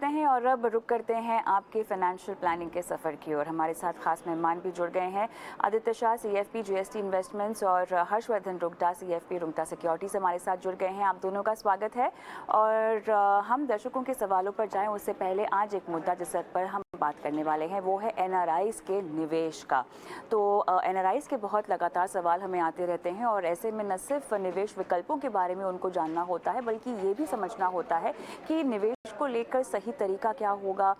करते हैं और अब रुक करते हैं आपके फाइनेंशियल प्लानिंग के सफ़र की ओर। हमारे साथ खास मेहमान भी जुड़ गए हैं। Aditya Shah CFP GST investments और हर्षवर्धन रुंगटा CFP रुंगटा सिक्योरिटीज़ हमारे साथ जुड़ गए हैं। आप दोनों का स्वागत है। और हम दर्शकों के सवालों पर जाएं उससे पहले आज एक मुद्दा जिस पर हम बात करने वाले हैं वो है NRIs के निवेश का। तो NRIs के बहुत लगातार सवाल हमें आते रहते हैं और ऐसे में न सिर्फ निवेश विकल्पों के बारे में उनको जानना होता है बल्कि ये भी समझना होता है कि निवेश को लेकर सही तरीका क्या होगा,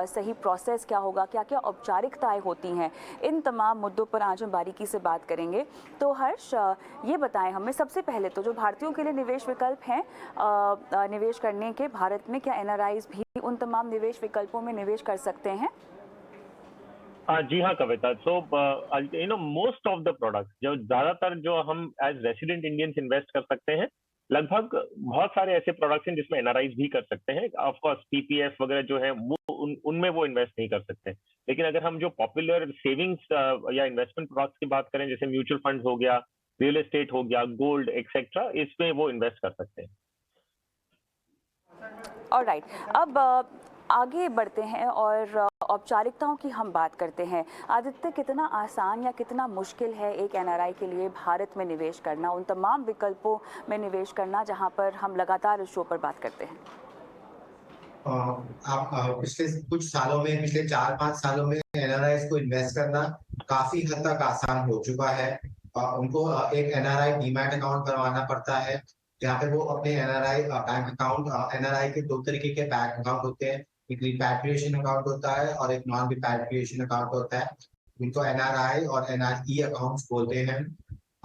सही प्रोसेस क्या होगा, क्या क्या औपचारिकताएं होती हैं। इन तमाम मुद्दों पर आज हम बारीकी से बात करेंगे। तो हर्ष, ये बताएं हमें सबसे पहले तो जो भारतीयों के लिए निवेश विकल्प हैं निवेश करने के भारत में, क्या NRIs भी उन तमाम निवेश विकल्पों में निवेश कर सकते हैं? जी हाँ Kavita. So most of the products जो ज्यादातर जो हम एज रेसिडेंट इंडियंस इन्वेस्ट कर सकते हैं, लगभग बहुत सारे ऐसे प्रोडक्ट्स हैं जिसमें NRIs भी कर सकते हैं। ऑफ कोर्स PPF वगैरह जो है वो उनमें वो इन्वेस्ट नहीं कर सकते। लेकिन अगर हम जो पॉपुलर सेविंग्स या इन्वेस्टमेंट प्रोडक्ट्स की बात करें, जैसे म्यूचुअल फंड हो गया, रियल एस्टेट हो गया, गोल्ड एक्सेट्रा, इसमें वो इन्वेस्ट कर सकते हैं। ऑलराइट, अब आगे बढ़ते हैं और औपचारिकताओं की हम बात करते हैं। आदित्य, कितना आसान या कितना मुश्किल है एक NRI के लिए भारत में निवेश करना, उन तमाम विकल्पों में निवेश करना जहां पर हम लगातार इस शो पर बात करते हैं? आप पिछले कुछ सालों में, पिछले 4-5 सालों में NRIs को इन्वेस्ट करना काफी हद तक आसान हो चुका है। उनको एक NRI डीमैट अकाउंट करवाना पड़ता है, जहाँ पे वो अपने NRI बैंक अकाउंट, NRI के 2 तरीके के बैंक अकाउंट होते हैं। एक रिपैट्रिएशन अकाउंट होता है और एक नॉन रिपैट्रिएशन अकाउंट होता है। इनको NRI और NRE अकाउंट्स बोलते हैं।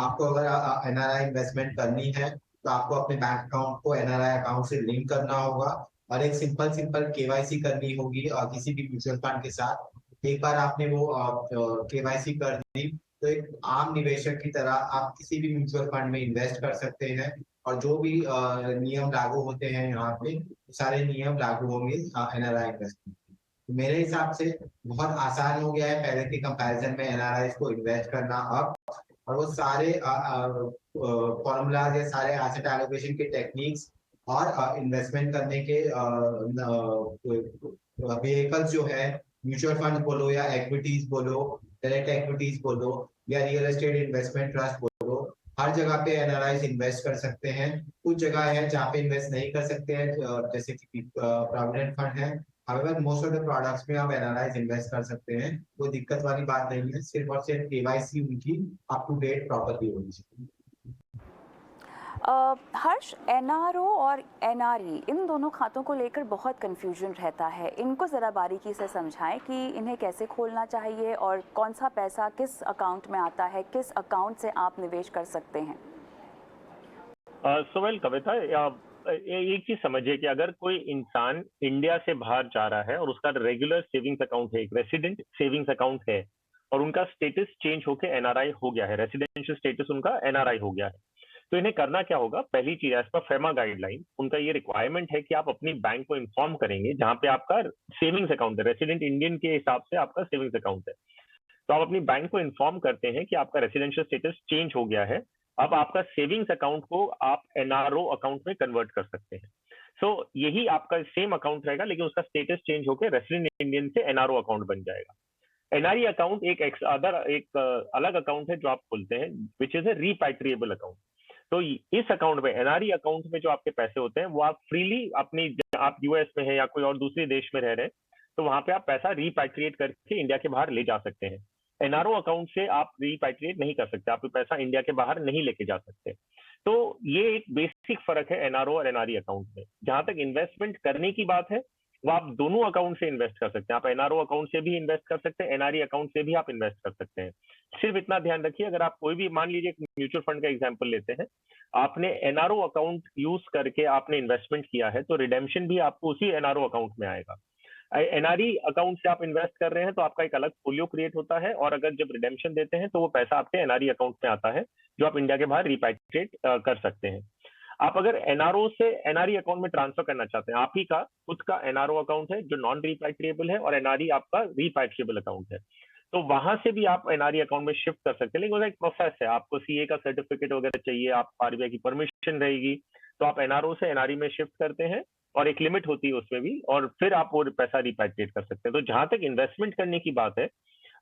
आपको अगर NRI इन्वेस्टमेंट करनी है तो आपको अपने बैंक अकाउंट को NRI अकाउंट से लिंक करना होगा और एक सिंपल KYC करनी होगी किसी भी म्यूचुअल फंड के साथ। एक बार आपने वो KYC कर दी तो एक आम निवेशक की तरह आप किसी भी म्यूचुअल फंड में इन्वेस्ट कर सकते हैं और जो भी नियम लागू होते हैं यहाँ पे, सारे नियम लागू होंगे NRI इन्वेस्टमेंट। मेरे हिसाब से बहुत आसान हो गया है पहले के कंपैरिजन में NRIs को इन्वेस्ट करना अब। और वो सारे फॉर्मूलाज या सारे एसेट एलोकेशन के टेक्निक्स और इन्वेस्टमेंट करने के व्हीकल्स जो है, म्यूचुअल फंड बोलो या इक्विटीज बोलो, डायरेक्ट इक्विटीज बोलो या रियल एस्टेट इन्वेस्टमेंट ट्रस्ट बोलो, हर जगह पे NRIs इन्वेस्ट कर सकते हैं। कुछ जगह है जहाँ पे इन्वेस्ट नहीं कर सकते हैं, जैसे कि प्रोविडेंट फंड है। However, most of the products में आप NRIs इन्वेस्ट कर सकते हैं, कोई दिक्कत वाली बात नहीं है। सिर्फ और सिर्फ KYC उनकी अप टू डेट प्रॉपर्ली होनी चाहिए। हर्ष, NRO और NRE इन दोनों खातों को लेकर बहुत कंफ्यूजन रहता है। इनको ज़रा बारीकी से समझाएं कि इन्हें कैसे खोलना चाहिए और कौन सा पैसा किस अकाउंट में आता है, किस अकाउंट से आप निवेश कर सकते हैं। वेल कविता, एक चीज समझिए कि अगर कोई इंसान इंडिया से बाहर जा रहा है और उसका रेगुलर सेविंग्स अकाउंट है, एक रेसिडेंट सेविंग्स अकाउंट है, और उनका स्टेटस चेंज होकर NRI हो गया है, रेसिडेंशियल स्टेटस उनका NRI हो गया है, तो इन्हें करना क्या होगा? पहली चीज, एज पर फेमा गाइडलाइन उनका ये रिक्वायरमेंट है कि आप अपनी बैंक को इन्फॉर्म करेंगे जहां पे आपका सेविंग्स अकाउंट है, रेसिडेंट इंडियन के हिसाब से आपका सेविंग्स अकाउंट है। तो आप अपनी बैंक को इन्फॉर्म करते हैं कि आपका रेसिडेंशियल स्टेटस चेंज हो गया है, अब आपका सेविंग्स अकाउंट को आप NRO अकाउंट में कन्वर्ट कर सकते हैं। सो यही आपका सेम अकाउंट रहेगा, लेकिन उसका स्टेटस चेंज होकर रेसिडेंट इंडियन से NRO अकाउंट बन जाएगा। NRE अकाउंट एक अलग अकाउंट है जो आप खोलते हैं, विच इज ए रीपैट्रिएबल अकाउंट। तो इस अकाउंट में, NRE अकाउंट में जो आपके पैसे होते हैं वो आप फ्रीली अपनी, आप US में है या कोई और दूसरे देश में रह रहे हैं, तो वहां पे आप पैसा रीपैट्रिएट करके इंडिया के बाहर ले जा सकते हैं। NRO अकाउंट से आप रीपैट्रिएट नहीं कर सकते, आप पैसा इंडिया के बाहर नहीं लेके जा सकते। तो ये एक बेसिक फर्क है NRO और NRE अकाउंट में। जहां तक इन्वेस्टमेंट करने की बात है, वो आप दोनों अकाउंट से इन्वेस्ट कर सकते हैं। आप NRO अकाउंट से भी इन्वेस्ट कर सकते हैं, NRE अकाउंट से भी आप इन्वेस्ट कर सकते हैं। सिर्फ इतना ध्यान रखिए, अगर आप कोई भी, मान लीजिए म्यूचुअल फंड का एग्जांपल लेते हैं, आपने NRO अकाउंट यूज करके आपने इन्वेस्टमेंट किया है, तो रिडेम्पशन भी आपको उसी NRO अकाउंट में आएगा। NRE अकाउंट से आप इन्वेस्ट कर रहे हैं तो आपका एक अलग फोलियो क्रिएट होता है, और अगर जब रिडेम्पशन देते हैं तो वो पैसा आपके NRE अकाउंट में आता है, जो आप इंडिया के बाहर रिपैट्रिएट कर सकते हैं। आप अगर NRO से NRE अकाउंट में ट्रांसफर करना चाहते हैं, आप ही का खुद का NRO अकाउंट है जो नॉन रिपैट्रिएबल है, और NRE आपका रिपैट्रिएबल अकाउंट है, तो वहां से भी आप NRE अकाउंट में शिफ्ट कर सकते हैं। लेकिन उसका एक प्रोसेस है, आपको CA का सर्टिफिकेट वगैरह चाहिए, आप RBI की परमिशन रहेगी, तो आप NRO से NRE में शिफ्ट करते हैं, और एक लिमिट होती है उसमें भी, और फिर आप वो पैसा रिपैट्रिएट कर सकते हैं। तो जहां तक इन्वेस्टमेंट करने की बात है,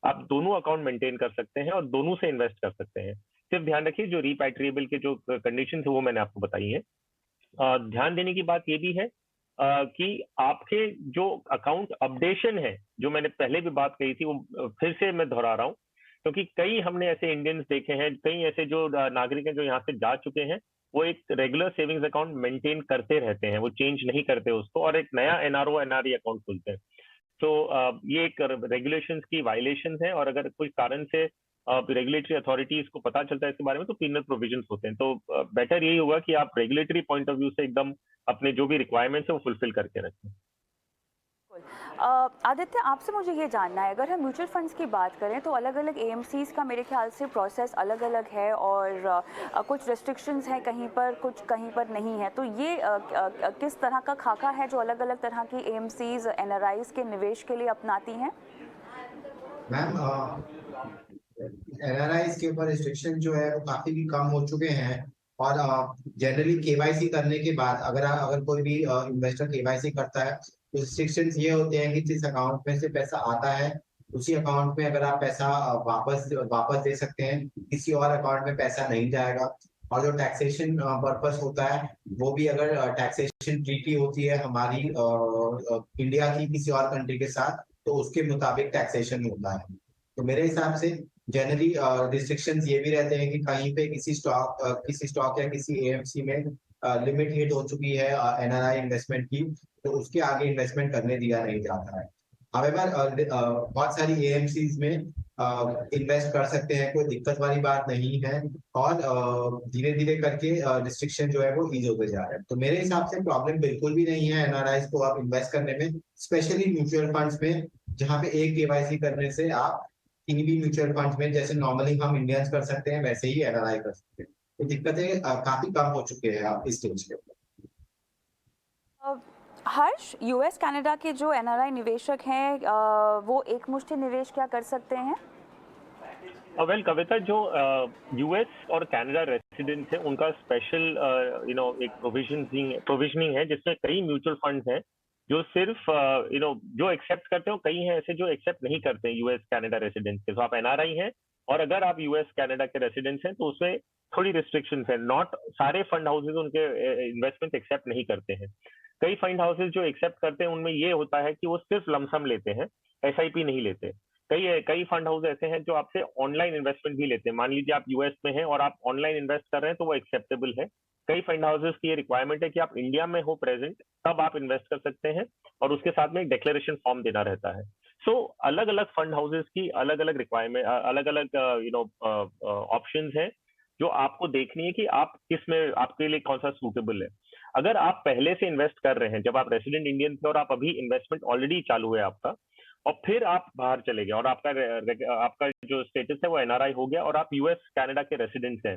आप दोनों अकाउंट मेंटेन कर सकते हैं और दोनों से इन्वेस्ट कर सकते हैं। सिर्फ ध्यान रखिए जो रिपैट्रिएबल के जो कंडीशन है वो मैंने आपको बताई है। ध्यान देने की बात ये भी है कि आपके जो अकाउंट अपडेशन है, जो मैंने पहले भी बात कही थी, वो फिर से मैं दोहरा रहा हूँ, क्योंकि कई हमने ऐसे इंडियंस देखे हैं, कई ऐसे जो नागरिक हैं जो यहाँ से जा चुके हैं, वो एक रेगुलर सेविंग्स अकाउंट मेंटेन करते रहते हैं, वो चेंज नहीं करते उसको, और एक नया एनआरओ एनआरई अकाउंट खुलते हैं। तो ये एक रेगुलेशंस की वायलेशन है, और अगर कुछ कारण से रेगुलेटरी अथॉरिटीज को पता चलता है इसके बारे में तो पिनल प्रोविजंस होते हैं। तो बेटर यही होगा कि आप रेगुलेटरी पॉइंट ऑफ व्यू से एकदम अपने जो भी रिक्वायरमेंट्स है वो फुलफिल करके रखें। आदित्य, आपसे मुझे ये जानना है, अगर हम म्यूचुअल फंड्स की बात करें तो अलग अलग एएमसीज का मेरे ख्याल से प्रोसेस अलग अलग है, और कुछ रेस्ट्रिक्शंस हैं कहीं पर, कुछ कहीं पर नहीं है। तो ये किस तरह का खाका है जो अलग अलग तरह की एएमसीज एनआरआईज के निवेश के लिए अपनाती हैं? मैम, एनआरआईज के ऊपर रिस्ट्रिक्शन जो है वो काफी भी कम हो चुके हैं। और जनरली केवाईसी करने के बाद अगर कोई भी इन्वेस्टर केवाईसी करता है तो रिस्ट्रिक्शंस ये होते हैं कि जिस अकाउंट में से पैसा आता है उसी अकाउंट में अगर आप पैसा वापस वापस दे सकते हैं, किसी और अकाउंट में पैसा नहीं जाएगा। और जो टैक्सेशन पर्पस होता है वो भी, अगर टैक्सेशन ट्रीटी होती है हमारी इंडिया की किसी और कंट्री के साथ, तो उसके मुताबिक टैक्सेशन होता है। तो मेरे हिसाब से जनरली रिस्ट्रिक्शंस ये भी रहते हैं कि कहीं पे किसी स्टॉक या किसी एएमसी में लिमिट हिट हो चुकी है एनआरआई इन्वेस्टमेंट की, तो उसके आगे इन्वेस्टमेंट करने दिया नहीं जाता है। हावेवर बहुत सारी एएमसीज में इन्वेस्ट कर सकते हैं, कोई दिक्कत वाली बात नहीं है। और धीरे धीरे करके रिस्ट्रिक्शन जो है वो ईज होते जा रहे हैं। तो मेरे हिसाब से प्रॉब्लम बिल्कुल भी नहीं है एनआरआईज को आप इन्वेस्ट करने में, स्पेशली म्यूचुअल फंड्स में, जहाँ पे एक केवाईसी करने से आप किसी भी म्यूचुअल फंड में जैसे नॉर्मली हम इंडियंस कर सकते हैं वैसे ही एनआरआई कर सकते हैं। तो दिक्कतें काफी कम हो चुके हैं आप इस स्टेज पे। हर्ष, यूएस कनाडा के जो एनआरआई निवेशक हैं वो एक मुश्त निवेश क्या कर सकते हैं? वेल कविता, जो यूएस और कनाडा रेसिडेंट्स हैं उनका स्पेशल एक प्रोविजनिंग है, जिसमें कई म्यूचुअल फंड्स हैं जो सिर्फ जो एक्सेप्ट करते हो, कई हैं ऐसे जो एक्सेप्ट नहीं करते हैं यूएस कनाडा रेसिडेंट्स के। तो आप एनआरआई हैं और अगर आप यूएस कनाडा के रेसिडेंट्स हैं तो उसमें थोड़ी रिस्ट्रिक्शंस है। नॉट सारे फंड हाउसेज उनके इन्वेस्टमेंट एक्सेप्ट नहीं करते हैं। कई फंड हाउसेज जो एक्सेप्ट करते हैं उनमें ये होता है कि वो सिर्फ लमसम लेते हैं, एसआईपी नहीं लेते। कई कई फंड हाउस ऐसे हैं जो आपसे ऑनलाइन इन्वेस्टमेंट भी लेते हैं। मान लीजिए आप यूएस में हैं और आप ऑनलाइन इन्वेस्ट कर रहे हैं तो वो एक्सेप्टेबल है। कई फंड हाउसेस की ये रिक्वायरमेंट है कि आप इंडिया में हो प्रेजेंट, तब आप इन्वेस्ट कर सकते हैं, और उसके साथ में एक डिक्लेरेशन फॉर्म देना रहता है। सो अलग अलग फंड हाउसेस की अलग अलग रिक्वायरमेंट, अलग अलग ऑप्शंस हैं जो आपको देखनी है कि आप किस में, आपके लिए कौन सा सूटेबल है। अगर आप पहले से इन्वेस्ट कर रहे हैं, जब आप रेसिडेंट इंडियन थे और आप अभी इन्वेस्टमेंट ऑलरेडी चालू है आपका, और फिर आप बाहर चले गए और आपका जो स्टेटस है वो एनआरआई हो गया और आप यूएस कनाडा के रेसिडेंट्स हैं,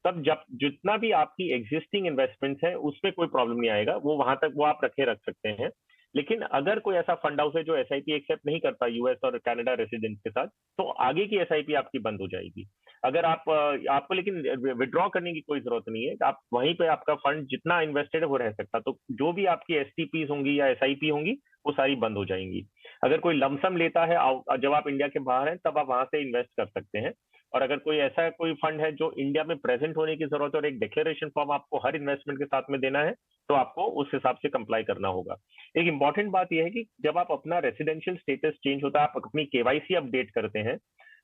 तब जब जितना भी आपकी एग्जिस्टिंग इन्वेस्टमेंट्स है उसमें कोई प्रॉब्लम नहीं आएगा, वो वहां तक वो आप रख सकते हैं। लेकिन अगर कोई ऐसा फंड हाउस है जो एसआईपी एक्सेप्ट नहीं करता यूएस और कनाडा रेसिडेंट्स के साथ, तो आगे की एसआईपी आपकी बंद हो जाएगी। अगर आपको लेकिन विड्रॉ करने की कोई जरूरत नहीं है, आप वहीं पे आपका फंड जितना इन्वेस्टेड है वो रह सकता। तो जो भी आपकी एसटीपीज होंगी या एसआईपी होंगी वो सारी बंद हो जाएंगी। अगर कोई लमसम लेता है जब आप इंडिया के बाहर हैं, तब आप वहां से इन्वेस्ट कर सकते हैं। और अगर कोई ऐसा कोई फंड है जो इंडिया में प्रेजेंट होने की जरूरत है और एक डिक्लेरेशन फॉर्म आपको हर इन्वेस्टमेंट के साथ में देना है, तो आपको उस हिसाब से कंप्लाई करना होगा। एक इंपॉर्टेंट बात यह है कि जब आप अपना रेसिडेंशियल स्टेटस चेंज होता है, आप अपनी केवाईसी अपडेट करते हैं,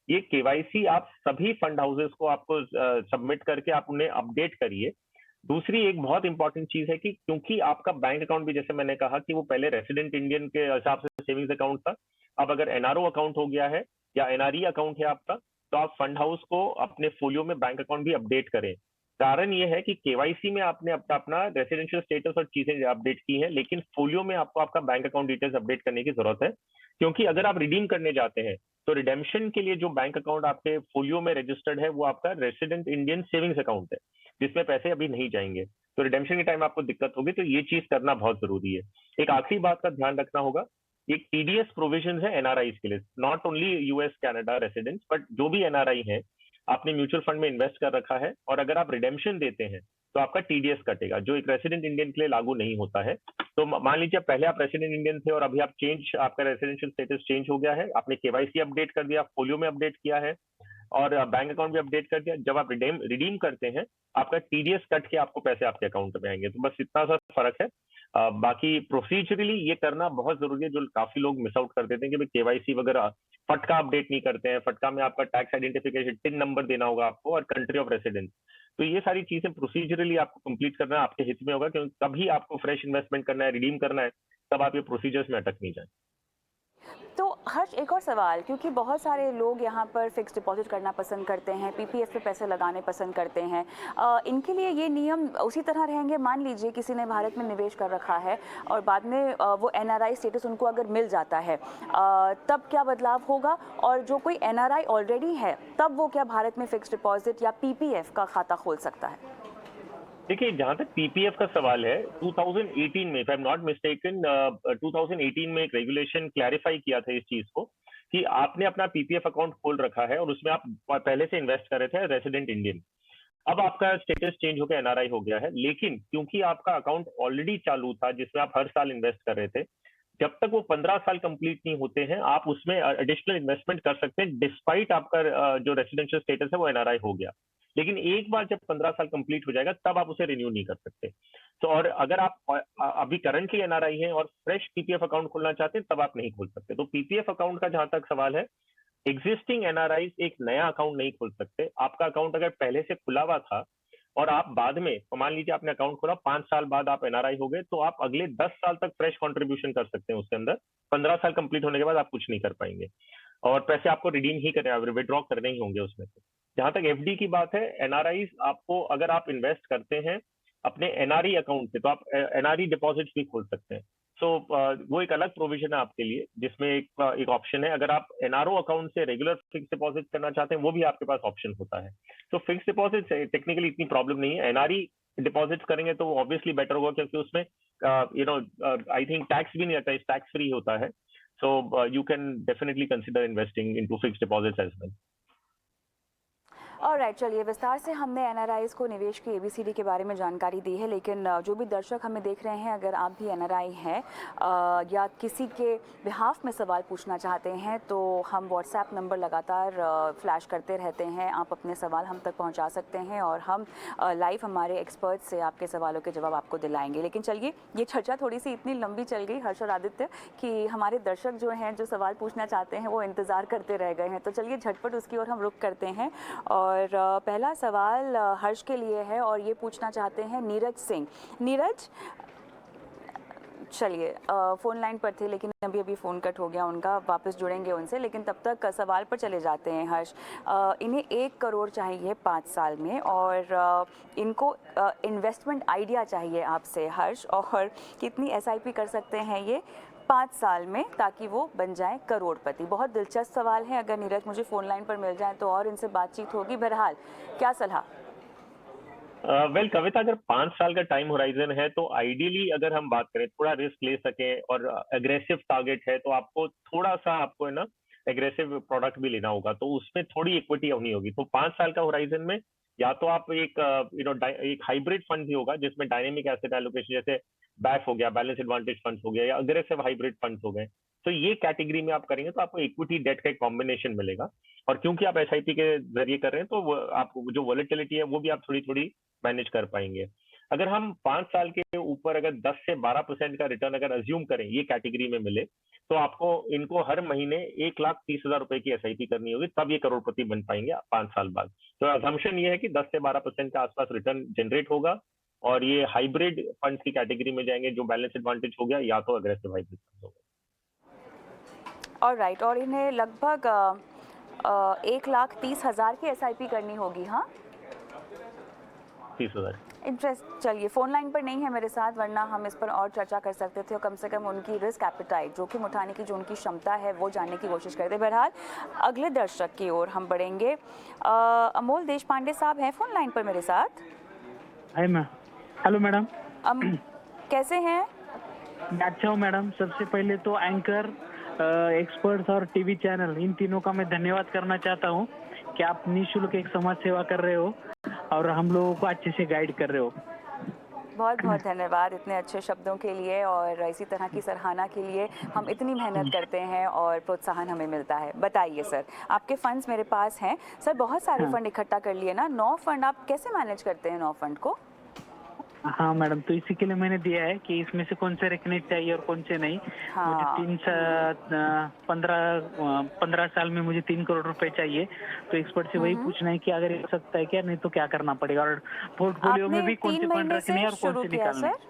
ये केवाईसी आप सभी फंड हाउसेस को आपको सबमिट करके आप उन्हें अपडेट करिए। दूसरी एक बहुत इंपॉर्टेंट चीज है कि क्योंकि आपका बैंक अकाउंट भी, जैसे मैंने कहा कि वो पहले रेसिडेंट इंडियन के हिसाब से सेविंग्स अकाउंट था, अब अगर एनआरओ अकाउंट हो गया है या एनआरई अकाउंट है आपका, तो आप फंड हाउस को अपने फोलियो में बैंक अकाउंट भी अपडेट करें। कारण ये है कि केवाईसी में आपने अपना रेसिडेंशियल स्टेटस और चीजें अपडेट की हैं, लेकिन फोलियो में आपको आपका बैंक अकाउंट डिटेल्स अपडेट करने की जरूरत है। क्योंकि अगर आप रिडीम करने जाते हैं तो रिडेम्पशन के लिए जो बैंक अकाउंट आपके फोलियो में रजिस्टर्ड है वो आपका रेसिडेंट इंडियन सेविंग्स अकाउंट है, जिसमें पैसे अभी नहीं जाएंगे। तो रिडेम्पशन के टाइम आपको दिक्कत होगी, तो ये चीज करना बहुत जरूरी है। एक आखिरी बात का ध्यान रखना होगा, एक टीडीएस प्रोविजन है एनआरआईज के लिए, not only US Canada residents, but जो भी एनआरआई है, आपने म्यूचुअल फंड में इन्वेस्ट कर रखा है और अगर आप रिडेम्पशन देते हैं तो आपका टीडीएस कटेगा, जो एक रेसिडेंट इंडियन के लिए लागू नहीं होता है। तो मान लीजिए पहले आप रेसिडेंट इंडियन थे और अभी आपका रेसिडेंशियल स्टेटस चेंज हो गया है, आपने केवाईसी अपडेट कर दिया, फोलियो में अपडेट किया है और बैंक अकाउंट भी अपडेट कर दिया। जब आप रिडीम करते हैं, आपका टीडीएस कट के आपको पैसे आपके अकाउंट में आएंगे। तो बस इतना सा फर्क है। बाकी प्रोसीजरली ये करना बहुत जरूरी है, जो काफी लोग मिस आउट कर देते हैं कि भाई केवाईसी वगैरह, फटका अपडेट नहीं करते हैं। फटका में आपका टैक्स आइडेंटिफिकेशन टिन नंबर देना होगा आपको और कंट्री ऑफ रेसिडेंस। तो ये सारी चीजें प्रोसीजरली आपको कंप्लीट करना आपके हित में होगा, क्योंकि तभी आपको फ्रेश इन्वेस्टमेंट करना है, रिडीम करना है, तब आप ये प्रोसीजर्स में अटक नहीं जाए। तो हर्ष, एक और सवाल, क्योंकि बहुत सारे लोग यहाँ पर फिक्स डिपॉजिट करना पसंद करते हैं, पीपीएफ पे पैसे लगाने पसंद करते हैं, इनके लिए ये नियम उसी तरह रहेंगे? मान लीजिए किसी ने भारत में निवेश कर रखा है और बाद में वो एनआरआई स्टेटस उनको अगर मिल जाता है, तब क्या बदलाव होगा? और जो कोई एनआरआई ऑलरेडी है, तब वो क्या भारत में फिक्स डिपॉजिट या पीपीएफ का खाता खोल सकता है? देखिए, जहां तक पीपीएफ का सवाल है, 2018 में, if I am not mistaken, 2018 में एक रेगुलेशन क्लैरिफाई किया था इस चीज को कि आपने अपना पीपीएफ अकाउंट खोल रखा है और उसमें आप पहले से इन्वेस्ट कर रहे थे रेसिडेंट इंडियन। अब आपका स्टेटस चेंज होकर एनआरआई हो गया है, लेकिन क्योंकि आपका अकाउंट ऑलरेडी चालू था जिसमें आप हर साल इन्वेस्ट कर रहे थे, जब तक वो 15 साल कंप्लीट नहीं होते हैं, आप उसमें एडिशनल इन्वेस्टमेंट कर सकते हैं, डिस्पाइट आपका जो रेसिडेंशियल स्टेटस है वो एनआरआई हो गया। लेकिन एक बार जब 15 साल कंप्लीट हो जाएगा, तब आप उसे रिन्यू नहीं कर सकते। तो और अगर आप अभी करंटली एनआरआई हैं और फ्रेश पीपीएफ अकाउंट खोलना चाहते हैं, तब आप नहीं खोल सकते। तो पीपीएफ अकाउंट का जहां तक सवाल है, एग्जिस्टिंग एनआरआई एक नया अकाउंट नहीं खोल सकते। आपका अकाउंट अगर पहले से खुला हुआ था और आप बाद में, मान लीजिए आपने अकाउंट खोला, 5 साल बाद आप एनआरआई हो गए, तो आप अगले 10 साल तक फ्रेश कंट्रीब्यूशन कर सकते हैं उसके अंदर। 15 साल कंप्लीट होने के बाद आप कुछ नहीं कर पाएंगे और पैसे आपको रिडीम ही करने, विड्रॉ करने ही होंगे उसमें से। जहां तक एफडी की बात है, एनआरआई आपको, अगर आप इन्वेस्ट करते हैं अपने एनआरई अकाउंट से, तो आप एनआरई डिपॉजिट भी खोल सकते हैं। सो वो एक अलग प्रोविजन है आपके लिए, जिसमें एक ऑप्शन है। अगर आप एनआरओ अकाउंट से रेगुलर फिक्स डिपॉजिट करना चाहते हैं, वो भी आपके पास ऑप्शन होता है। तो फिक्स डिपॉजिट से टेक्निकली इतनी प्रॉब्लम नहीं है। एनआरई डिपॉजिट करेंगे तो ऑब्वियसली बेटर होगा, क्योंकि उसमें आई थिंक टैक्स भी नहीं आता है, टैक्स फ्री होता है। So you can definitely consider investing into fixed deposits as well. Alright, चलिए, विस्तार से हमने एनआरआईज को निवेश की एबीसीडी के बारे में जानकारी दी है, लेकिन जो भी दर्शक हमें देख रहे हैं, अगर आप भी एनआरआई हैं या किसी के बिहाफ में सवाल पूछना चाहते हैं, तो हम व्हाट्सएप नंबर लगातार फ्लैश करते रहते हैं। आप अपने सवाल हम तक पहुंचा सकते हैं और हम लाइव हमारे एक्सपर्ट से आपके सवालों के जवाब आपको दिलाएंगे। लेकिन चलिए, ये चर्चा थोड़ी सी इतनी लंबी चल गई हर्ष और आदित्य कि हमारे दर्शक जो हैं, जो सवाल पूछना चाहते हैं, वो इंतज़ार करते रह गए हैं। तो चलिए झटपट उसकी ओर हम रुख करते हैं। और पहला सवाल हर्ष के लिए है और ये पूछना चाहते हैं नीरज सिंह। नीरज, चलिए, फ़ोन लाइन पर थे लेकिन अभी फ़ोन कट हो गया उनका, वापस जुड़ेंगे उनसे, लेकिन तब तक सवाल पर चले जाते हैं। हर्ष, इन्हें 1 करोड़ चाहिए 5 साल में और इनको इन्वेस्टमेंट आइडिया चाहिए आपसे हर्ष, और कितनी एसआईपी कर सकते हैं ये 5 साल में ताकि वो बन जाए करोड़पति। बहुत दिलचस्प सवाल है। अगर नीरज मुझे फ़ोन लाइन पर मिल जाए तो और इनसे बातचीत होगी। बहरहाल, क्या सलाह? वेल कविता, अगर 5 साल का टाइम होराइजन है तो आइडियली अगर हम बात करें, थोड़ा रिस्क ले सकें और एग्रेसिव टारगेट है, तो आपको थोड़ा सा, आपको है ना, एग्रेसिव प्रोडक्ट भी लेना होगा, तो उसमें थोड़ी इक्विटी होनी होगी। तो 5 साल का होराइजन में या तो आप एक एक हाइब्रिड फंड भी होगा जिसमें डायनेमिक एसेट एलोकेशन, जैसे बैफ हो गया, बैलेंस एडवांटेज फंड हो गया, या अग्रेसिव हाइब्रिड फंड हो गए, तो ये कैटेगरी में आप करेंगे तो आपको इक्विटी डेट का एक कॉम्बिनेशन मिलेगा। और क्योंकि आप एसआईपी के जरिए कर रहे हैं, तो आपको जो वॉलेटिलिटी है वो भी आप थोड़ी थोड़ी मैनेज कर पाएंगे। अगर हम 5 साल के ऊपर अगर 10 से 12% का रिटर्न अगर अज्यूम करें ये कैटेगरी में मिले, तो आपको इनको हर महीने 1,30,000 रुपए की एसआईपी करनी होगी, तब ये करोड़पति बन पाएंगे 5 साल बाद। तो असम्पशन ये है कि 10 से 12% के आसपास रिटर्न जनरेट होगा और ये हाइब्रिड फंड की कैटेगरी में जाएंगे, जो बैलेंस एडवांटेज हो गया या तो अग्रेसिव हाइब्रिड फंड हो गया। ऑलराइट, और इन्हें लगभग 1,30,000 की एसआईपी करनी होगी। हाँ, 30,000 इंटरेस्ट। चलिए, फ़ोन लाइन पर नहीं है मेरे साथ, वरना हम इस पर और चर्चा कर सकते थे और कम से कम उनकी रिस्क एपेटाइट, जोखिम उठाने की जो उनकी क्षमता है, वो जानने की कोशिश करते। बहरहाल, अगले दर्शक की ओर हम बढ़ेंगे। अमोल देशपांडे साहब हैं फ़ोन लाइन पर मेरे साथ। Hi ma'am. Hello madam. कैसे हैं? मैं अच्छा हूँ मैडम। सबसे पहले तो एंकर, एक्सपर्ट्स और टीवी चैनल, इन तीनों का मैं धन्यवाद करना चाहता हूँ कि आप निःशुल्क एक समाज सेवा कर रहे हो। और हम लोगों को अच्छे से गाइड कर रहे हो। बहुत बहुत धन्यवाद इतने अच्छे शब्दों के लिए और इसी तरह की सराहना के लिए। हम इतनी मेहनत करते हैं और प्रोत्साहन हमें मिलता है। बताइए सर, आपके फंड्स मेरे पास हैं सर, बहुत सारे हाँ। फंड इकट्ठा कर लिए ना, 9 फंड। आप कैसे मैनेज करते हैं 9 फंड को? हाँ मैडम, तो इसी के लिए मैंने दिया है कि इसमें से कौन से रखने चाहिए और कौन से नहीं। मुझे हाँ। 15 साल में मुझे 3 करोड़ रुपए चाहिए, तो एक्सपर्ट से वही पूछना है कि अगर ये हो सकता है क्या, नहीं तो क्या करना पड़ेगा, और पोर्टफोलियो में आपने भी कौन 3 से फंड महीने रखने हैं से और कौन शुरू से किया निकालने हैं। सर?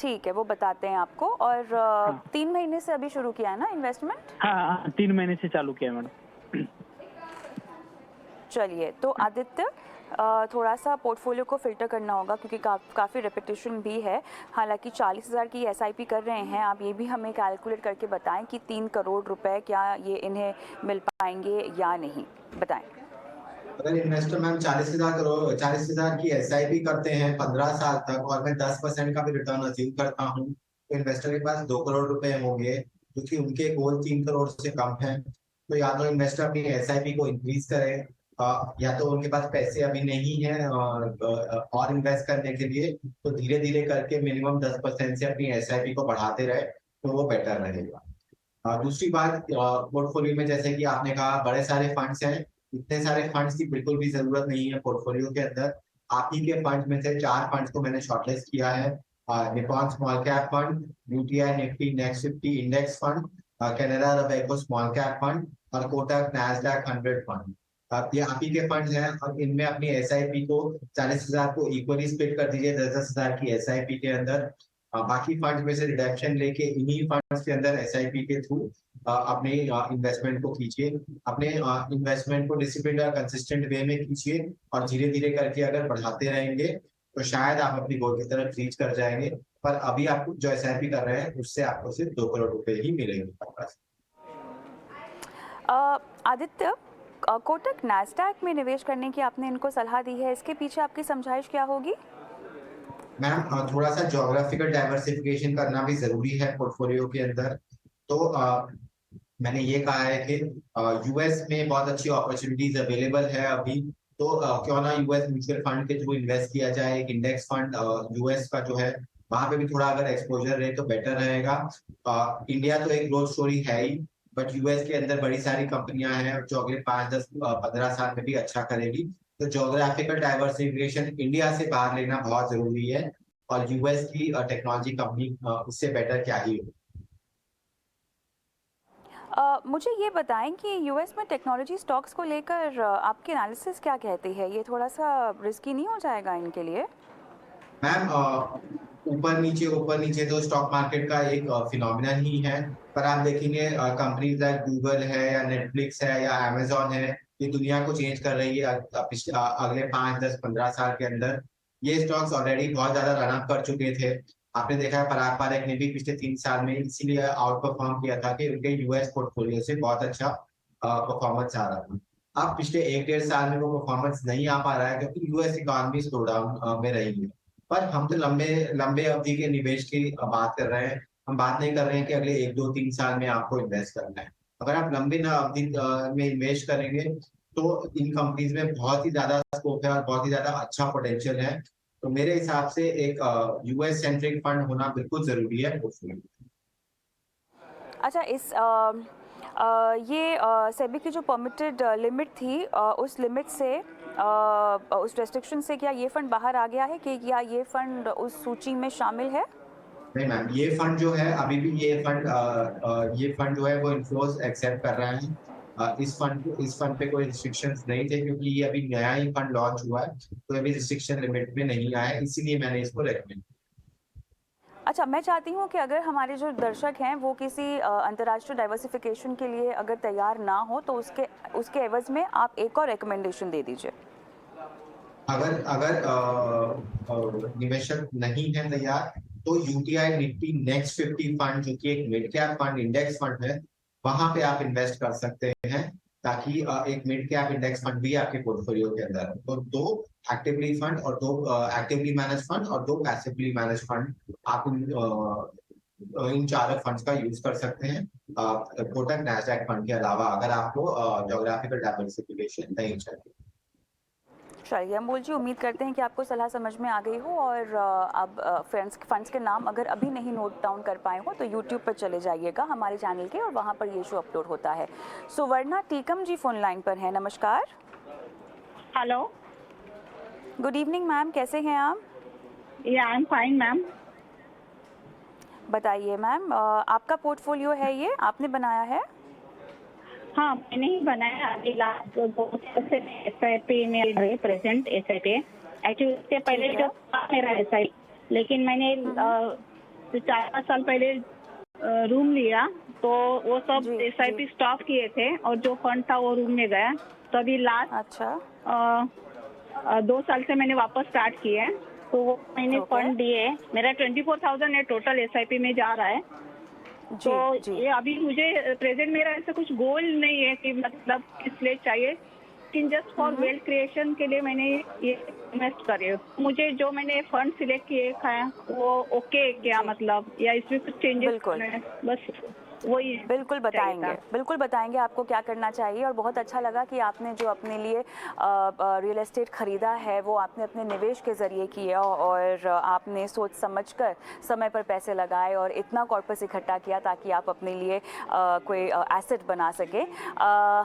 ठीक है, वो बताते हैं आपको। और हाँ 3 महीने से अभी शुरू किया है ना इन्वेस्टमेंट? हाँ, 3 महीने से चालू किया मैडम। चलिए, तो आदित्य थोड़ा सा पोर्टफोलियो को फ़िल्टर करना होगा क्योंकि काफ़ी रिपीटिशन भी है। हालांकि 40,000 की एसआईपी कर रहे हैं, आप ये भी हमें कैलकुलेट करके बताएं कि 3 करोड़ रुपए क्या ये इन्हें मिल पाएंगे या नहीं, बताएं। अगर इन्वेस्टर मैम 40,000 की एसआईपी करते हैं 15 साल तक और मैं 10% का भी रिटर्न अचीव करता हूँ, तो इन्वेस्टर के पास 2 करोड़ रुपए होंगे, क्योंकि उनके गोल 3 करोड़ से कम है। तो या तो इन्वेस्टर अपनी एसआईपी को इंक्रीज करे, या तो उनके पास पैसे अभी नहीं है और इन्वेस्ट करने के लिए, तो धीरे धीरे करके मिनिमम 10% से अपनी एसआईपी को बढ़ाते रहे, तो वो बेटर रहेगा। दूसरी बात, पोर्टफोलियो में जैसे कि आपने कहा बड़े सारे फंड्स हैं, इतने सारे फंड्स की बिल्कुल भी जरूरत नहीं है पोर्टफोलियो के अंदर। आप ही के फंड में से 4 फंड्स को मैंने शॉर्टलिस्ट किया है। Nippon small cap fund, UTI Nifty next 50 index fund, Canara Robeco small cap fund और कोटक नैस्डैक 100 फंड। ये आप ही के फंड्स हैं और इनमें अपनी एसआईपी को 40,000 को इक्वली स्प्लिट कर दीजिए 10,000 की एसआईपी के अंदर। बाकी फंड में से रिडक्शन लेके इन्हीं फंड्स के अंदर एसआईपी के थ्रू अपने इन्वेस्टमेंट को कीजिए। अपने इन्वेस्टमेंट को डिसिप्लिन और कंसिस्टेंट वे में कीजिए और धीरे धीरे करके अगर बढ़ाते रहेंगे तो शायद आप अपनी गोल की तरफ रीच कर जाएंगे। पर अभी आप जो एसआईपी कर रहे हैं उससे आपको सिर्फ 2 करोड़ रुपए ही मिलेंगे। आदित्य, कोटक नैस्डैक में निवेश करने की आपने इनको सलाह दी है, इसके पीछे आपकी समझाइश क्या होगी? मैम, थोड़ा सा ज्योग्राफिकल डाइवर्सिफिकेशन करना भी जरूरी है पोर्टफोलियो के अंदर। तो मैंने ये कहा है कि यूएस में बहुत अच्छी अपॉर्चुनिटीज अवेलेबल है अभी, तो क्यों ना यूएस म्यूचुअल फंड के थ्रू इन्वेस्ट किया जाए। एक इंडेक्स फंड यूएस का जो है वहां पे भी थोड़ा अगर एक्सपोजर रहे तो बेटर रहेगा। इंडिया तो एक ग्रोथ स्टोरी है ही, बट यूएस के अंदर बड़ी सारी कंपनियां हैं जो अगले 5, 10, 15 साल में भी अच्छा करेगी। तो ज्योग्राफिकल डाइवर्सिफिकेशन इंडिया से बाहर लेना बहुत जरूरी है, और यूएस की टेक्नोलॉजी कंपनी उससे बेटर क्या ही हो। मुझे ये बताएं कि यूएस में टेक्नोलॉजी स्टॉक्स को लेकर आपकी एनालिसिस क्या कहती है? ये थोड़ा सा रिस्की नहीं हो जाएगा इनके लिए? मैम, ऊपर नीचे तो स्टॉक मार्केट का एक फिनोमिना ही है, पर आप देखेंगे कंपनीज लाइक गूगल है या नेटफ्लिक्स है या अमेजोन है, ये दुनिया को चेंज कर रही है अगले 5, 10, 15 साल के अंदर। ये स्टॉक्स ऑलरेडी बहुत ज्यादा रन अप कर चुके थे। आपने देखा है पराग पारेख ने भी पिछले 3 साल में इसीलिए आउट परफॉर्म किया था कि उनके यूएस पोर्टफोलियो से बहुत अच्छा परफॉर्मेंस आ रहा था। अब पिछले 1, 1.5 साल में वो परफॉर्मेंस नहीं आ पा रहा है क्योंकि यूएस इकोनॉमी स्लो डाउन में रही है। पर हम तो लंबे लंबे अवधि के निवेश की बात कर रहे हैं। हम बात नहीं कर रहे हैं कि अगले 1, 2, 3 साल में आपको इन्वेस्ट करना है। अगर आप लंबे अवधि में इन्वेस्ट करेंगे तो इन कंपनीज में बहुत ही ज्यादा स्कोप है और बहुत ही ज्यादा अच्छा पोटेंशियल है। तो मेरे हिसाब से एक यूएस सेंट्रिक फंड होना बिल्कुल जरूरी है पोर्टफोलियो में। अच्छा, ये सेबी की जो परमिटेड लिमिट थी, उस लिमिट से उस रेस्ट्रिक्शन से क्या ये फंड बाहर आ गया है कि या ये फंड उस सूची में शामिल है? नहीं मैम, ये फंड जो है अभी भी ये फंड जो है वो इन्फ्लोज एक्सेप्ट कर रहा है। इस फंड पे कोई रिस्ट्रिक्शंस नहीं थे क्योंकि ये अभी नया ही फंड लॉन्च हुआ है, तो अभी रिस्ट्रिक्शन लिमिट में नहीं आया, इसीलिए मैंने इसको रेकमेंड। अच्छा, मैं चाहती हूँ कि अगर हमारे जो दर्शक हैं वो किसी अंतर्राष्ट्रीय डाइवर्सिफिकेशन के लिए अगर तैयार ना हो तो उसके एवज में आप एक और रिकमेंडेशन दे दीजिए। अगर अगर निवेशक नहीं है तैयार, तो यूटीआई निफ्टी नेक्स्ट 50 फंड जो कि एक mid cap fund index fund है, वहां पे आप इन्वेस्ट कर सकते हैं, ताकि एक मिड कैप इंडेक्स फंड भी आपके पोर्टफोलियो के अंदर है। तो 2 एक्टिवली फंड और 2 एक्टिवली मैनेज फंड और 2 पैसिवली मैनेज फंड आप इन चारों फंड्स का यूज कर सकते हैं कोटक नैस्डैक फंड के अलावा, अगर आपको ज्योग्राफिकल डाइवर्सिफिकेशन नहीं चाहिए। चलिए अमोल जी, उम्मीद करते हैं कि आपको सलाह समझ में आ गई हो और अब फंड्स के नाम अगर अभी नहीं नोट डाउन कर पाए हो तो यूट्यूब पर चले जाइएगा हमारे चैनल के, और वहाँ पर ये शो अपलोड होता है। सुवर्णा टीकम जी फोन लाइन पर है। नमस्कार। हेलो। गुड इवनिंग मैम, कैसे हैं आप? या आई एम फाइन मैम। बताइए मैम, आपका पोर्टफोलियो है ये, आपने बनाया है? हाँ, मैंने ही बनाया। अभी लास्ट 2 साल से SIP में प्रेजेंट SIP एक्चुअली उससे पहले ठीक है। जो था मेरा SIP, लेकिन मैंने 4-5 साल पहले रूम लिया तो वो सब जी, SIP जी। स्टॉप किए थे और जो फंड था वो रूम में गया। तो अभी लास्ट अच्छा। 2 साल से मैंने वापस स्टार्ट किया है, तो वो मैंने ओके। फंड दिए। मेरा 24,000 है टोटल SIP में जा रहा है। जी, तो जी। ये अभी मुझे प्रेजेंट मेरा ऐसा कुछ गोल नहीं है कि मतलब किस लिए चाहिए, लेकिन जस्ट फॉर वेल्थ क्रिएशन के लिए मैंने ये इन्वेस्ट करे। मुझे जो मैंने फंड सिलेक्ट किए खाया वो ओके क्या जी। मतलब, या इसमें कुछ चेंजेस बिल्कुल। करना है, बस वही बिल्कुल चाहिए बताएंगे, था। बिल्कुल बताएंगे आपको क्या करना चाहिए। और बहुत अच्छा लगा कि आपने जो अपने लिए रियल एस्टेट खरीदा है वो आपने अपने निवेश के ज़रिए किया, और आपने सोच समझकर समय पर पैसे लगाए और इतना कॉर्पस इकट्ठा किया ताकि आप अपने लिए कोई एसेट बना सके।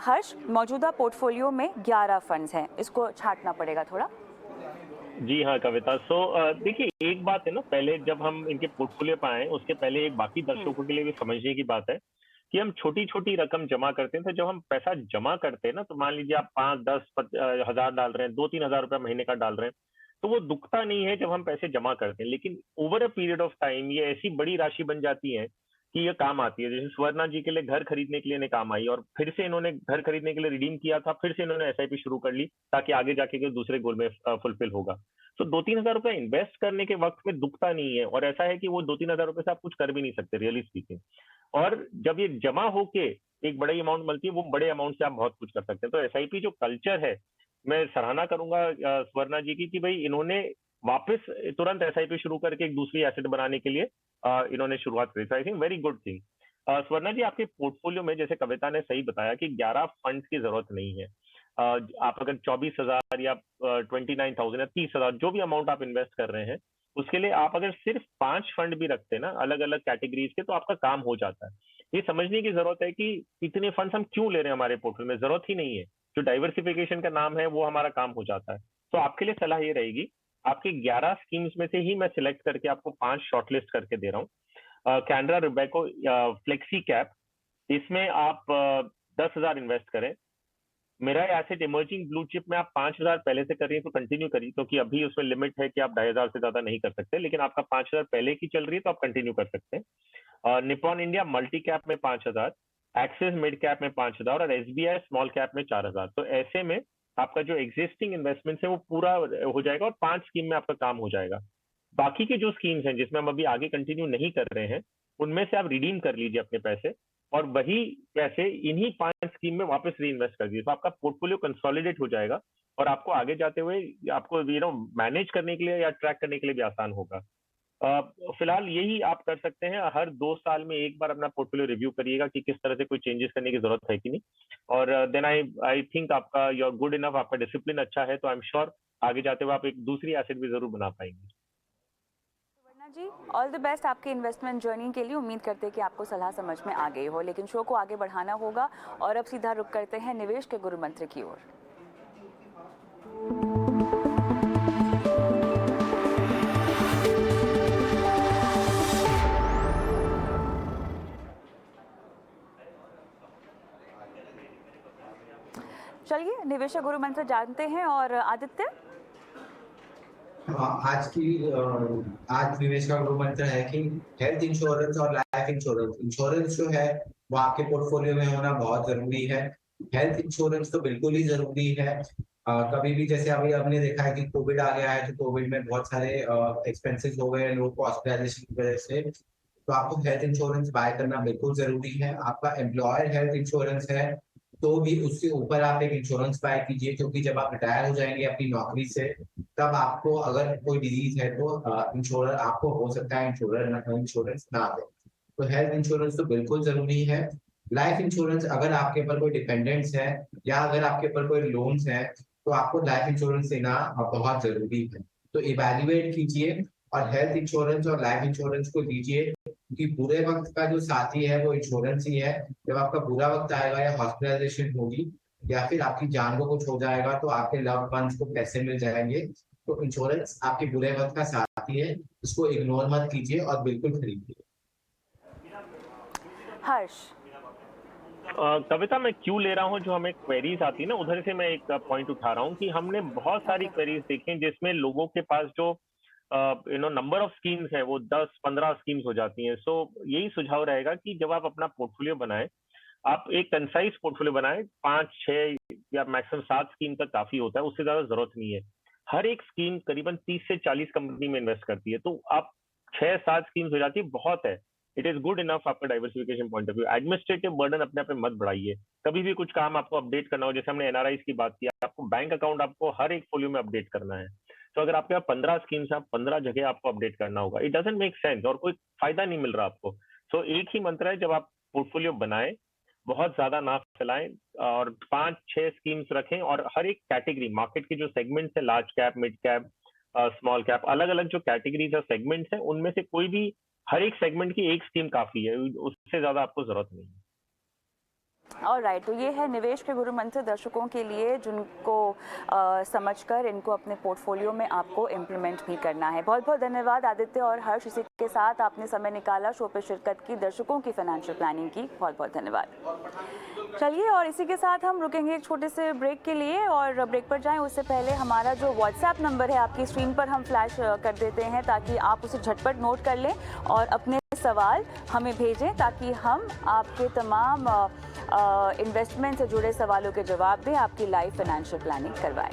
हर्ष, मौजूदा पोर्टफोलियो में 11 फंड्स हैं, इसको छांटना पड़ेगा थोड़ा। जी हाँ कविता। देखिए, एक बात है ना, पहले जब हम इनके पोर्टफोलियो पे आए उसके पहले एक बाकी दर्शकों के लिए भी समझने की बात है कि हम छोटी छोटी रकम जमा करते हैं। तो जब हम पैसा जमा करते हैं ना, तो मान लीजिए आप 5-10 हजार डाल रहे हैं, 2-3 हजार रुपया महीने का डाल रहे हैं, तो वो दुखता नहीं है जब हम पैसे जमा करते हैं। लेकिन over a period of time ये ऐसी बड़ी राशि बन जाती है कि ये काम आती है। जैसे स्वर्णा जी के लिए घर खरीदने के लिए इन्हें काम आई, और फिर से इन्होंने घर खरीदने के लिए रिडीम किया था, फिर से इन्होंने SIP शुरू कर ली ताकि आगे जाके कोई दूसरे गोल में फुलफिल होगा। तो 2-3 हजार रुपए इन्वेस्ट करने के वक्त में दुखता नहीं है, और ऐसा है कि वो 2-3 हजार रुपए से आप कुछ कर भी नहीं सकते रियली स्पीकिंग। और जब ये जमा होके एक बड़ी अमाउंट मिलती है, वो बड़े अमाउंट से आप बहुत कुछ कर सकते हैं। तो SIP जो कल्चर है, मैं सराहना करूंगा स्वर्णा जी की कि भाई इन्होंने वापस तुरंत SIP शुरू करके एक दूसरी एसेट बनाने के लिए इन्होंने शुरुआत करी। I think very good thing. Swarna ji, आपके पोर्टफोलियो में जैसे कविता ने सही बताया कि 11 फंड की जरूरत नहीं है। आप अगर 24,000 या 29,000 या 30,000 जो भी अमाउंट आप इन्वेस्ट कर रहे हैं, उसके लिए आप अगर सिर्फ 5 फंड भी रखते हैं ना अलग अलग कैटेगरीज के, तो आपका काम हो जाता है। ये समझने की जरूरत है कि इतने फंड्स हम क्यों ले रहे हैं हमारे पोर्टफोलियो में, जरूरत ही नहीं है। जो डाइवर्सिफिकेशन का नाम है वो हमारा काम हो जाता है। तो आपके लिए सलाह ये रहेगी, आपकी 11 स्कीम्स में से ही मैं सिलेक्ट करके आपको 5 शॉर्टलिस्ट करके दे रहा हूँ। कैनरा रुबैको फ्लेक्सी कैप, इसमें आप 10,000 इन्वेस्ट करें। मेरा एसेट इमर्जिंग ब्लू चिप में आप 5,000 पहले से कर रही है तो कंटिन्यू करिए, क्योंकि अभी उसमें लिमिट है कि आप 2,500 से ज्यादा नहीं कर सकते। लेकिन आपका 5,000 पहले की चल रही है तो आप कंटिन्यू कर सकते हैं। निपॉन इंडिया मल्टी कैप में 5,000, एक्सिस मिड कैप में 5,000 और SBI स्मॉल कैप में 4,000। तो ऐसे में आपका जो एग्जिस्टिंग इन्वेस्टमेंट है वो पूरा हो जाएगा और 5 स्कीम में आपका काम हो जाएगा। बाकी के जो स्कीम्स हैं जिसमें हम अभी आगे कंटिन्यू नहीं कर रहे हैं, उनमें से आप रिडीम कर लीजिए अपने पैसे, और वही पैसे इन्हीं 5 स्कीम में वापस री इन्वेस्ट कर दीजिए। तो आपका पोर्टफोलियो कंसोलिडेट हो जाएगा और आपको आगे जाते हुए आपको मैनेज करने के लिए या ट्रैक करने के लिए भी आसान होगा। फिलहाल यही आप कर सकते हैं। हर 2 साल में एक बार अपना पोर्टफोलियो रिव्यू करिएगा कि किस तरह से कोई चेंजेस करने की जरूरत है कि नहीं। और देन आई थिंक आपका यू आर गुड इनफ, आपका डिसिप्लिन अच्छा है, तो आई एम श्योर आगे जाते हुए आप एक दूसरी एसेट भी जरूर बना पाएंगे। सुवर्णा जी, ऑल द बेस्ट आपकी इन्वेस्टमेंट जर्नी के लिए। उम्मीद करते हैं कि आपको सलाह समझ में आ गई हो, लेकिन शो को आगे बढ़ाना होगा और अब सीधा रुक करते हैं निवेश के गुरु मंत्र की ओर। चलिए निवेशक गुरु मंत्र जानते हैं। और आदित्य, आज निवेश का गुरु मंत्र है कि हेल्थ इंश्योरेंस और लाइफ इंश्योरेंस जो है वो आपके पोर्टफोलियो में होना बहुत जरूरी है। हेल्थ इंश्योरेंस तो बिल्कुल ही जरूरी है। कभी भी जैसे अभी हमने देखा है कि कोविड आ गया है, तो कोविड में बहुत सारे एक्सपेंसेस हो गए लोगों को हॉस्पिटलाइजेशन की वजह से, तो आपको हेल्थ इंश्योरेंस बाय करना बिल्कुल जरूरी है। आपका एम्प्लॉयर हेल्थ इंश्योरेंस है तो भी उसके ऊपर आप एक इंश्योरेंस बाय कीजिए, क्योंकि जब आप रिटायर हो जाएंगे अपनी नौकरी से, तब आपको अगर कोई डिजीज है तो इंश्योरर आपको हो सकता है इंश्योरेंस ना दे। तो हेल्थ इंश्योरेंस तो बिल्कुल जरूरी है। लाइफ इंश्योरेंस, अगर आपके ऊपर कोई डिपेंडेंट्स है या अगर आपके ऊपर कोई लोन्स है, तो आपको लाइफ इंश्योरेंस लेना बहुत जरूरी है। तो इवैल्यूएट कीजिए और हेल्थ इंश्योरेंस और लाइफ इंश्योरेंस को लीजिए, क्योंकि बुरे वक्त का जो साथी है वो इंश्योरेंस ही है। जब आपका बुरा वक्त आएगा या हॉस्पिटलाइजेशन होगी या फिर आपकी जान को कुछ हो जाएगा तो आपके लव्ड वंस को पैसे मिल जाएंगे। तो इंश्योरेंस आपके बुरे वक्त का साथी है, इसको इग्नोर मत कीजिए और बिल्कुल खरीदिए। हर्ष, कविता, मैं क्यों ले रहा हूँ, जो हमें क्वेरीज आती है ना उधर से मैं एक पॉइंट उठा रहा हूँ कि हमने बहुत सारी क्वेरीज देखी हैं जिसमें लोगों के पास जो नंबर ऑफ स्कीम्स है वो 10-15 स्कीम्स हो जाती हैं। सो यही सुझाव रहेगा कि जब आप अपना पोर्टफोलियो बनाएं, आप एक कंसाइज पोर्टफोलियो बनाएं, 5-6 या मैक्सिमम 7 स्कीम तक काफी होता है, उससे ज्यादा जरूरत नहीं है। हर एक स्कीम करीबन 30 से 40 कंपनी में इन्वेस्ट करती है, तो आप 6-7 स्कीम्स हो जाती है, बहुत है। इट इज गुड इनफ आपका diversification point of view. Administrative burden अपने आप में मत बढ़ाइए। कभी भी कुछ काम आपको अपडेट करना हो, जैसे हमने एनआरआई की बात की, आपको बैंक अकाउंट आपको हर एक फोलियो में अपडेट करना है। तो अगर आपके पास 15 स्कीम्स है, 15 जगह आपको अपडेट करना होगा। इट डजंट मेक सेंस और कोई फायदा नहीं मिल रहा आपको। सो एक ही मंत्र है, जब आप पोर्टफोलियो बनाएं, बहुत ज्यादा ना फैलाएं और 5-6 स्कीम्स रखें और हर एक कैटेगरी, मार्केट के जो सेगमेंट्स है, large cap, mid cap, small cap, अलग अलग जो कैटेगरीज और सेगमेंट्स हैं, उनमें से कोई भी हर एक सेगमेंट की एक स्कीम काफी है, उससे ज्यादा आपको जरूरत नहीं है। ऑलराइट, तो ये है निवेश के गुरु मंत्र दर्शकों के लिए, जिनको समझकर इनको अपने पोर्टफोलियो में आपको इम्प्लीमेंट भी करना है। बहुत बहुत धन्यवाद आदित्य और हर्ष, इसी के साथ आपने समय निकाला शो पे शिरकत की, दर्शकों की फाइनेंशियल प्लानिंग की। बहुत बहुत धन्यवाद। चलिए, और इसी के साथ हम रुकेंगे एक छोटे से ब्रेक के लिए, और ब्रेक पर जाएं उससे पहले हमारा जो व्हाट्सएप नंबर है आपकी स्क्रीन पर हम फ्लैश कर देते हैं, ताकि आप उसे झटपट नोट कर लें और अपने सवाल हमें भेजें, ताकि हम आपके तमाम इन्वेस्टमेंट से जुड़े सवालों के जवाब दें, आपकी लाइफ फाइनेंशियल प्लानिंग करवाएं।